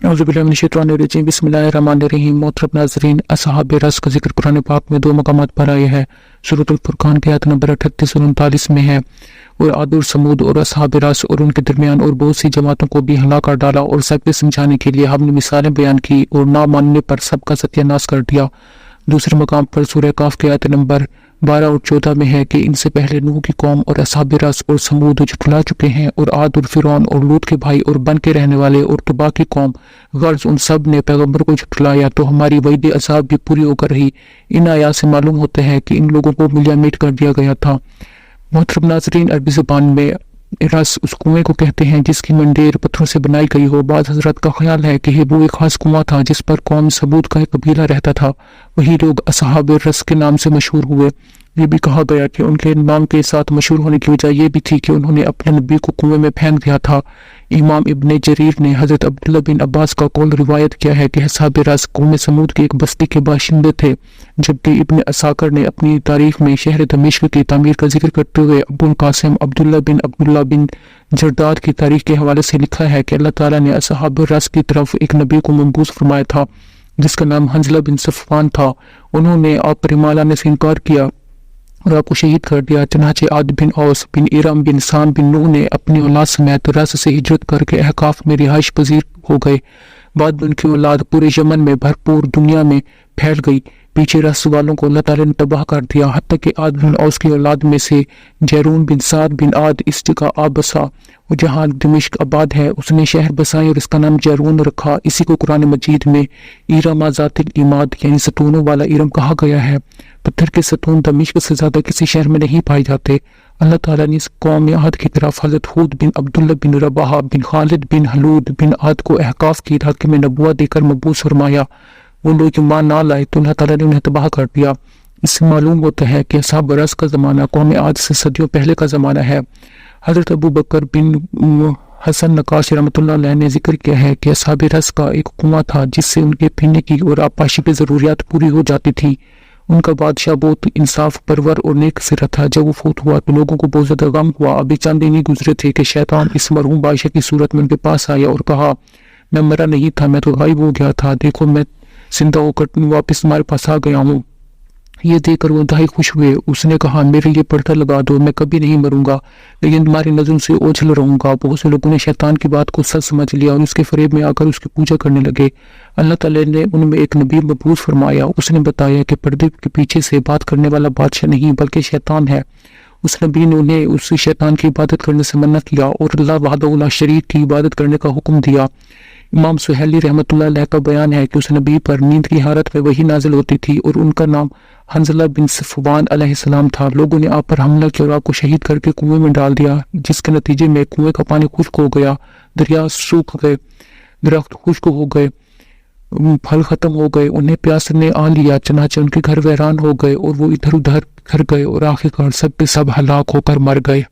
औज़ुबिल्लाहिमिनश्शैतानिर्रजीम बिस्मिल्लाहिर्रहमानिर्रहीम। मोहतरम नाज़रीन, असहाब रस का जिक्र कुरान पाक में दो मकामात पर आया है। सूरतुल फुरकान की आयत नंबर 38 और 39 में है। और आद और समूद और असहाब रस और उनके दरमियान और बहुत सी जमातों को भी हला कर डाला और सबके समझाने के लिए हमने मिसालें बयान की और ना मानने पर सबका सत्यानाश कर दिया। दूसरे मकाम पर सूरह काफ की आयत नंबर 12 और 14 में है कि इनसे पहले नूह की कौम और असहाब रस और समूद झुठला चुके हैं और आद और फिरौन और लूत के भाई और बन के रहने वाले और तुबा की कौम गर्ज उन सब ने पैगंबर को झुठलाया तो हमारी वईद अज़ाब भी पूरी होकर रही। इन आयात से मालूम होता है कि इन लोगों को मिलिया मीट कर दिया गया था। मोहतरम नाज़रीन, अरबी ज़ुबान में रस उस कुएं को कहते हैं जिसकी मंडेर पत्थरों से बनाई गई हो। बाज़ हज़रत का ख्याल है कि वो एक खास कुआं था जिस पर कौम सबूत का एक कबीला रहता था। वही लोग असहाब रस के नाम से मशहूर हुए। ये भी कहा गया कि उनके नाम के साथ मशहूर होने की वजह यह भी थी कि उन्होंने अपने नबी को कुएं में फेंक दिया था। इमाम इब्ने जरीर ने हज़रत अब्दुल्ला बिन अब्बास का कौल रिवायत किया है कि असहाब रस कौम समूद की एक बस्ती के बाशिंदे थे, जबकि इब्ने असाकर ने अपनी तारीख में शहर दमिश्क की तामीर का जिक्र करते हुए अबुल कासिम अब्दुल्ला बिन जरदाद की तारीख के हवाले से लिखा है कि अल्लाह ताला ने असहाब रस की तरफ एक नबी को मबूस फरमाया था जिसका नाम हंजला बिन सफ़वान था। उन्होंने आप पर ईमान लाने से इनकार किया और आपको शहीद कर दिया। चनाचे आद बिन औस बिन इरम बिन साम बिन नूह ने अपनी औलाद समेत रस से हिजरत करके अहकाफ में रिहाइश पजीर हो गए। बाद में उनकी औलाद पूरे यमन में भरपूर दुनिया में फैल गई। पीछे रस वालों को अल्लाह ताला ने तबाह कर दिया, हत्ता कि आद बिन औस की औलाद में से जैरून बिन साद बिन आद इस जगह आ बसा और जहाँ दमिश्क आबाद है उसने शहर बसाई और इसका नाम जैरून रखा। इसी को कुरान मजीद में इरमा ज़ातिल इमाद यानी सतूनों वाला इरम कहा गया है। पत्थर के सतून दमिश्क से ज्यादा किसी शहर में नहीं पाए जाते। अल्लाह ताला ने इस कौम आद की तरफ हज़रत हूद बिन अब्दुल्ला बिन रबाहा बिन खालिद बिन हलूद बिन आद को अहकाफ की इलाके में नबुआ देकर मबूस फरमाया। वो लोग ईमान ना लाए तो अल्लाह ताला ने उन्हें तबाह कर दिया। इससे मालूम होता है कि असहाब रस का ज़माना कौम आद से सदियों पहले का ज़माना है। हज़रत अबू बकर बिन हसन नकाश रहमतुल्लाह अलैह ने जिक्र किया है कि असहाब रस का एक कुआं था जिससे उनके पीने की और आपाशी की ज़रूरियात पूरी हो जाती थी। उनका बादशाह बहुत इंसाफ परवर और नेक सिरा था। जब वो फौत हुआ तो लोगों को बहुत ज्यादा गम हुआ। अभी चंद दिन ही गुजरे थे कि शैतान इस मरहूम बादशाह की सूरत में उनके पास आया और कहा, मैं मरा नहीं था, मैं तो गायब हो गया था, देखो मैं जिंदा होकर वापस तुम्हारे पास आ गया हूँ। ये देखकर वो इंतहाई खुश हुए। उसने कहा, मेरे लिए पर्दा लगा दो, मैं कभी नहीं मरूंगा लेकिन तुम्हारी नजरों से ओझल रहूंगा। बहुत से लोगों ने शैतान की बात को सच समझ लिया और उसके फरेब में आकर उसकी पूजा करने लगे। अल्लाह ताला ने उनमें एक नबी मबूस फरमाया। उसने बताया कि पर्दे के पीछे से बात करने वाला बादशाह नहीं बल्कि शैतान है। उस नबी ने उन्हें उस शैतान की इबादत करने से मना किया और अल्लाह वहदहू ला शरीक की इबादत करने का हुक्म दिया। इमाम सुहैली रहमतुल्लाह अलैह का बयान है कि उस नबी पर नींद की हालत में वही नाजिल होती थी और उनका नाम हंजला बिन सफ़वान अलैहिस्सलाम था। लोगों ने आप पर हमला किया और आपको शहीद करके कुएं में डाल दिया, जिसके नतीजे में कुएं का पानी खुश्क हो गया, दरिया सूख गए, दरख्त खुश्क हो गए, फल खत्म हो गए, उन्हें प्यास ने आ लिया। चनाचे उनके घर वैरान हो गए और वो इधर उधर बिखर गए और आखिरकार सब के सब हलाक होकर मर गए।